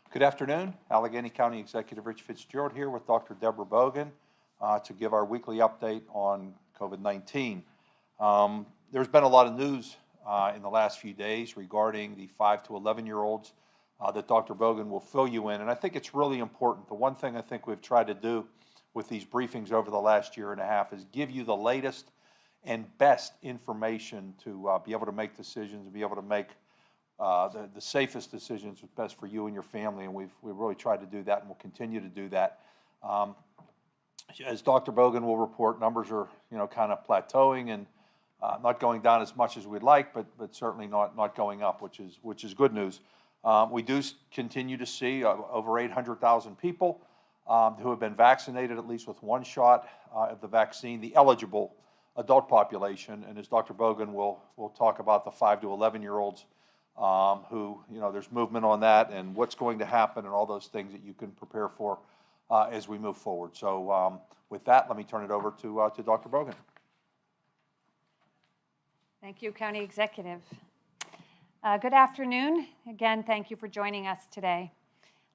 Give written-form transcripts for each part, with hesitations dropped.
Good afternoon. Allegheny County Executive Rich Fitzgerald here with Dr. Deborah Bogan to give our weekly update on COVID-19. There's been a lot of news in the last few days regarding the 5 to 11-year-olds that Dr. Bogan will fill you in, and I think it's really important. The one thing I think we've tried to do with these briefings over the last year and a half is give you the latest and best information to be able to make decisions and be able to make the safest decisions that's best for you and your family, and we've really tried to do that, and we'll continue to do that. As Dr. Bogan will report, numbers are kind of plateauing and not going down as much as we'd like, but certainly not going up, which is good news. We do continue to see over 800,000 people who have been vaccinated at least with one shot of the vaccine, the eligible adult population, and as Dr. Bogan will talk about the 5 to 11-year-olds who, there's movement on that and what's going to happen and all those things that you can prepare for as we move forward. So with that, let me turn it over to Dr. Bogan. Thank you, County Executive. Good afternoon. Again, thank you for joining us today.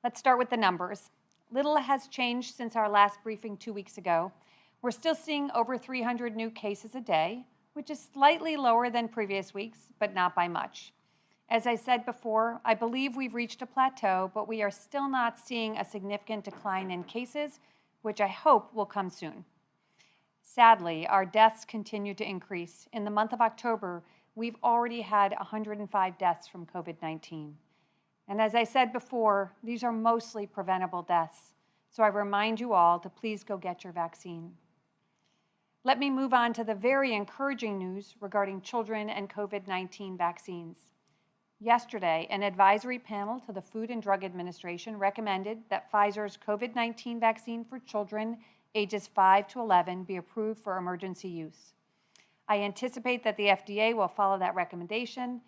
Let's start with the numbers. Little has changed since our last briefing 2 weeks ago. We're still seeing over 300 new cases a day, which is slightly lower than previous weeks, but not by much. As I said before, I believe we've reached a plateau, but we are still not seeing a significant decline in cases, which I hope will come soon. Sadly, our deaths continue to increase. In the month of October, we've already had 105 deaths from COVID-19. And as I said before, these are mostly preventable deaths. So I remind you all to please go get your vaccine. Let me move on to the very encouraging news regarding children and COVID-19 vaccines. Yesterday, an advisory panel to the Food and Drug Administration recommended that Pfizer's COVID-19 vaccine for children ages 5 to 11 be approved for emergency use. I anticipate that the FDA will follow that recommendation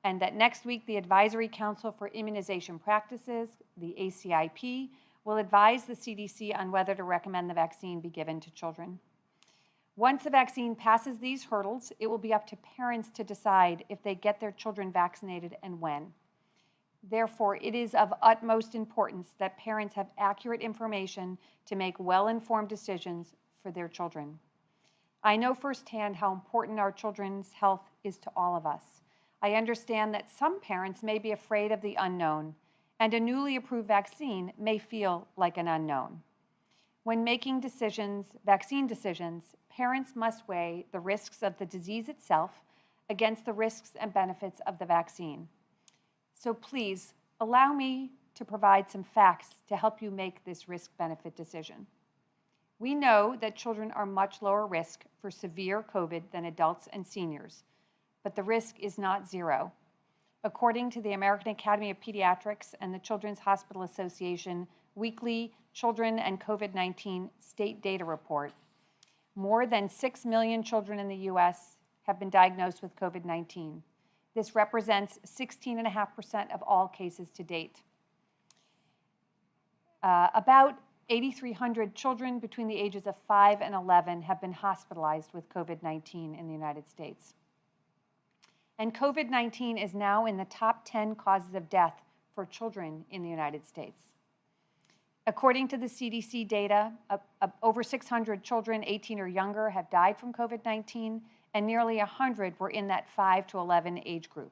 and that next week the Advisory Council for Immunization Practices, the ACIP, will advise the CDC on whether to recommend the vaccine be given to children. Once the vaccine passes these hurdles, it will be up to parents to decide if they get their children vaccinated and when. Therefore, it is of utmost importance that parents have accurate information to make well-informed decisions for their children. I know firsthand how important our children's health is to all of us. I understand that some parents may be afraid of the unknown, and a newly approved vaccine may feel like an unknown. When making vaccine decisions, parents must weigh the risks of the disease itself against the risks and benefits of the vaccine. So please, allow me to provide some facts to help you make this risk-benefit decision. We know that children are much lower risk for severe COVID than adults and seniors, but the risk is not zero. According to the American Academy of Pediatrics and the Children's Hospital Association weekly Children and COVID-19 State Data Report, more than 6 million children in the U.S. have been diagnosed with COVID-19. This represents 16.5% of all cases to date. About 8,300 children between the ages of 5 and 11 have been hospitalized with COVID-19 in the United States. And COVID-19 is now in the top 10 causes of death for children in the United States. According to the CDC data, over 600 children 18 or younger have died from COVID-19, and nearly 100 were in that 5 to 11 age group.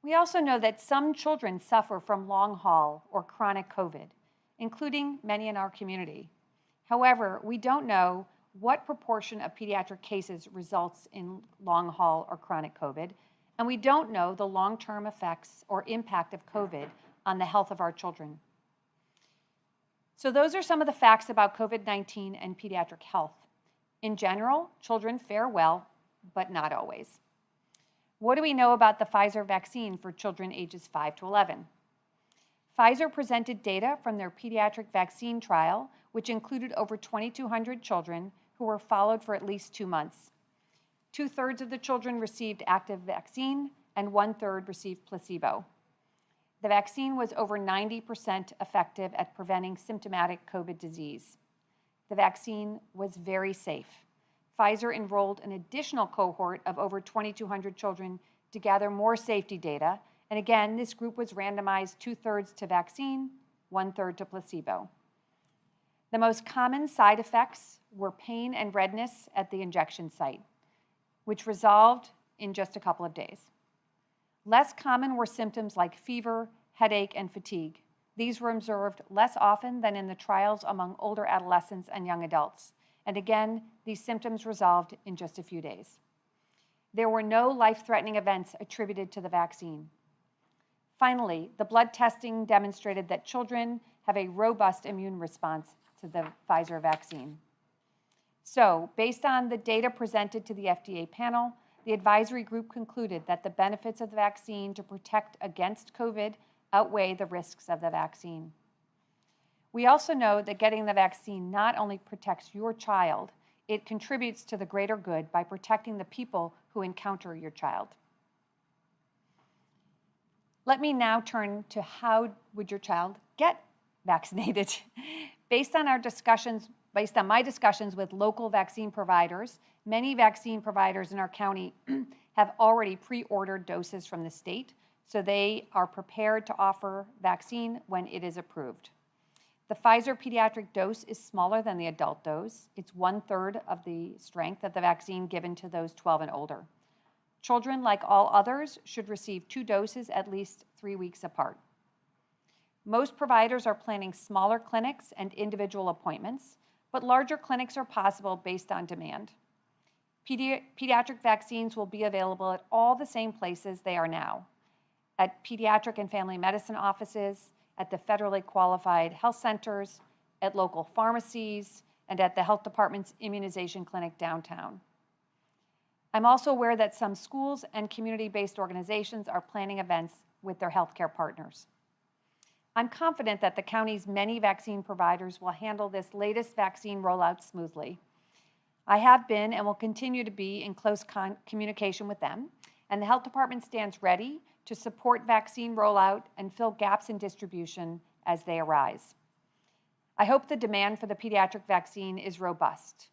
We also know that some children suffer from long haul or chronic COVID, including many in our community. However, we don't know what proportion of pediatric cases results in long haul or chronic COVID, and we don't know the long-term effects or impact of COVID on the health of our children. So those are some of the facts about COVID-19 and pediatric health. In general, children fare well, but not always. What do we know about the Pfizer vaccine for children ages 5 to 11? Pfizer presented data from their pediatric vaccine trial, which included over 2,200 children who were followed for at least 2 months. 2/3 of the children received active vaccine and 1/3 received placebo. The vaccine was over 90% effective at preventing symptomatic COVID disease. The vaccine was very safe. Pfizer enrolled an additional cohort of over 2,200 children to gather more safety data, And again, this group was randomized 2/3 to vaccine, 1/3 to placebo. The most common side effects were pain and redness at the injection site, which resolved in just a couple of days. Less common were symptoms like fever, headache, and fatigue. These were observed less often than in the trials among older adolescents and young adults. And again, these symptoms resolved in just a few days. There were no life-threatening events attributed to the vaccine. Finally, the blood testing demonstrated that children have a robust immune response to the Pfizer vaccine. So, based on the data presented to the FDA panel, the advisory group concluded that the benefits of the vaccine to protect against COVID outweigh the risks of the vaccine. We also know that getting the vaccine not only protects your child, it contributes to the greater good by protecting the people who encounter your child. Let me now turn to how would your child get vaccinated. Based on my discussions with local vaccine providers, many vaccine providers in our county have already pre-ordered doses from the state, so they are prepared to offer vaccine when it is approved. The Pfizer pediatric dose is smaller than the adult dose. It's 1/3 of the strength of the vaccine given to those 12 and older. Children, like all others, should receive 2 doses at least 3 weeks apart. Most providers are planning smaller clinics and individual appointments, but larger clinics are possible based on demand. Pediatric vaccines will be available at all the same places they are now, at pediatric and family medicine offices, at the federally qualified health centers, at local pharmacies, and at the health department's immunization clinic downtown. I'm also aware that some schools and community-based organizations are planning events with their healthcare partners. I'm confident that the county's many vaccine providers will handle this latest vaccine rollout smoothly. I have been and will continue to be in close communication with them, and the health department stands ready to support vaccine rollout and fill gaps in distribution as they arise. I hope the demand for the pediatric vaccine is robust.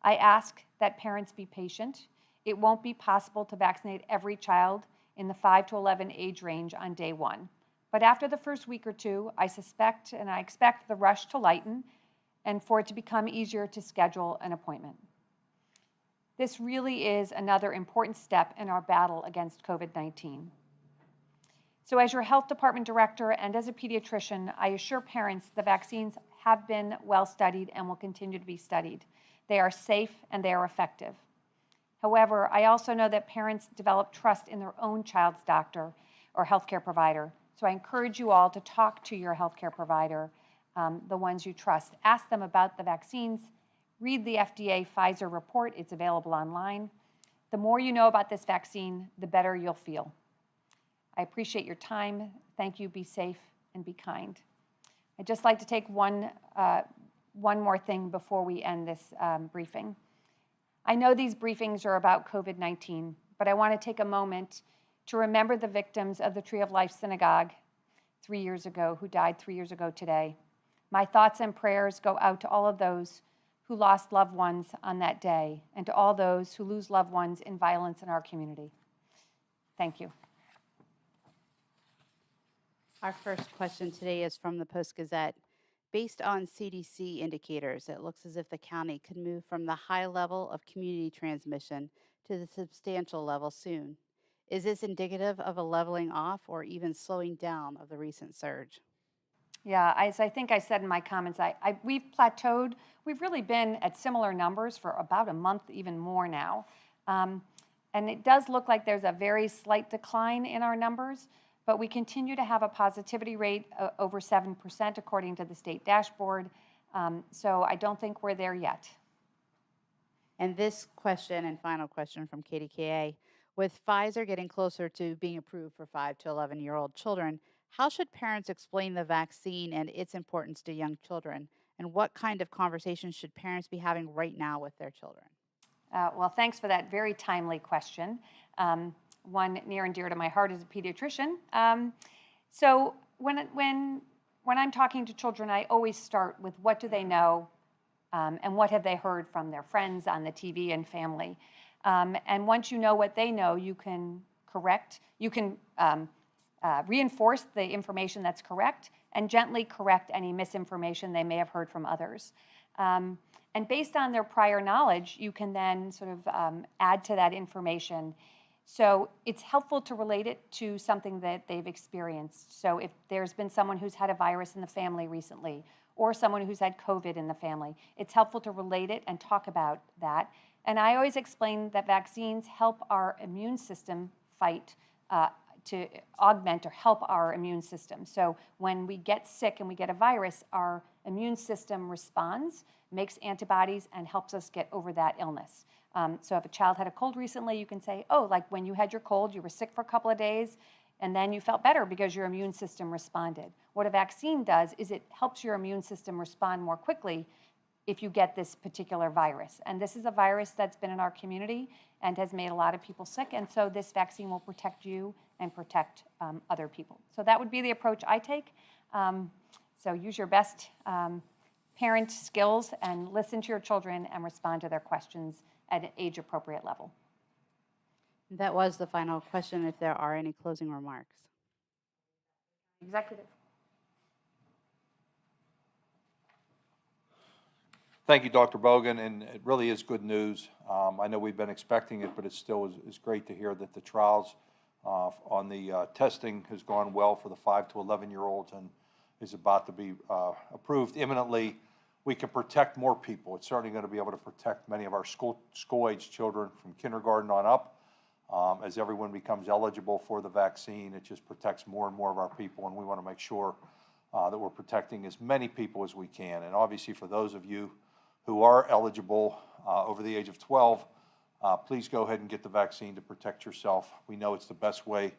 I ask that parents be patient. It won't be possible to vaccinate every child in the 5 to 11 age range on day 1. But after the first week or 2, I expect the rush to lighten and for it to become easier to schedule an appointment. This really is another important step in our battle against COVID-19. So as your health department director and as a pediatrician, I assure parents the vaccines have been well studied and will continue to be studied. They are safe and they are effective. However, I also know that parents develop trust in their own child's doctor or healthcare provider. So I encourage you all to talk to your healthcare provider, the ones you trust. Ask them about the vaccines. Read the FDA Pfizer report. It's available online. The more you know about this vaccine, the better you'll feel. I appreciate your time. Thank you. Be safe and be kind. I'd just like to take one more thing before we end this briefing. I know these briefings are about COVID-19, but I want to take a moment to remember the victims of the Tree of Life Synagogue 3 years ago, who died 3 years ago today. My thoughts and prayers go out to all of those who lost loved ones on that day and to all those who lose loved ones in violence in our community. Thank you. Our first question today is from the Post-Gazette. Based on CDC indicators, it looks as if the county could move from the high level of community transmission to the substantial level soon. Is this indicative of a leveling off or even slowing down of the recent surge? Yeah, as I think I said in my comments, we've plateaued. We've really been at similar numbers for about a month, even more now. And it does look like there's a very slight decline in our numbers, but we continue to have a positivity rate over 7% according to the state dashboard. So I don't think we're there yet. And this question and final question from KDKA, with Pfizer getting closer to being approved for 5 to 11-year-old children, how should parents explain the vaccine and its importance to young children? And what kind of conversations should parents be having right now with their children? Well, thanks for that very timely question. One near and dear to my heart as a pediatrician. So when I'm talking to children, I always start with what do they know and what have they heard from their friends on the TV and family. And once you know what they know, you can correct, you can reinforce the information that's correct and gently correct any misinformation they may have heard from others. And based on their prior knowledge, you can then sort of add to that information. So it's helpful to relate it to something that they've experienced. So if there's been someone who's had a virus in the family recently, or someone who's had COVID in the family, it's helpful to relate it and talk about that. And I always explain that vaccines help our immune system fight, to augment or help our immune system. So when we get sick and we get a virus, our immune system responds, makes antibodies, and helps us get over that illness. So if a child had a cold recently, you can say, oh, like when you had your cold, you were sick for a couple of days, and then you felt better because your immune system responded. What a vaccine does is it helps your immune system respond more quickly if you get this particular virus. And this is a virus that's been in our community and has made a lot of people sick, and so this vaccine will protect you and protect other people. So that would be the approach I take. So use your best parent skills and listen to your children and respond to their questions at an age-appropriate level. That was the final question, if there are any closing remarks. Executive. Thank you, Dr. Bogan, and it really is good news. I know we've been expecting it, but it still is great to hear that the trials on the testing has gone well for the 5 to 11-year-olds and is about to be approved imminently. We can protect more people. It's certainly going to be able to protect many of our school-age children from kindergarten on up. As everyone becomes eligible for the vaccine, it just protects more and more of our people, and we want to make sure that we're protecting as many people as we can. And obviously, for those of you who are eligible over the age of 12, please go ahead and get the vaccine to protect yourself. We know it's the best way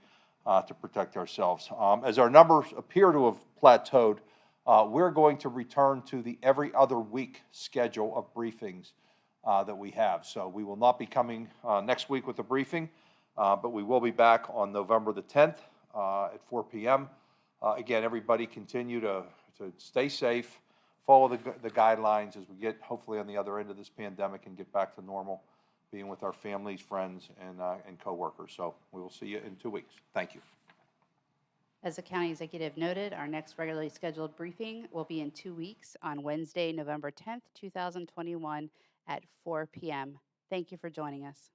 to protect ourselves. As our numbers appear to have plateaued, we're going to return to the every other week schedule of briefings that we have. So we will not be coming next week with a briefing, but we will be back on November the 10th at 4 p.m. Again, everybody continue to stay safe, follow the guidelines as we get hopefully on the other end of this pandemic and get back to normal, being with our families, friends, and coworkers. So we will see you in 2 weeks. Thank you. As the county executive noted, our next regularly scheduled briefing will be in 2 weeks on Wednesday, November 10th, 2021 at 4 p.m. Thank you for joining us.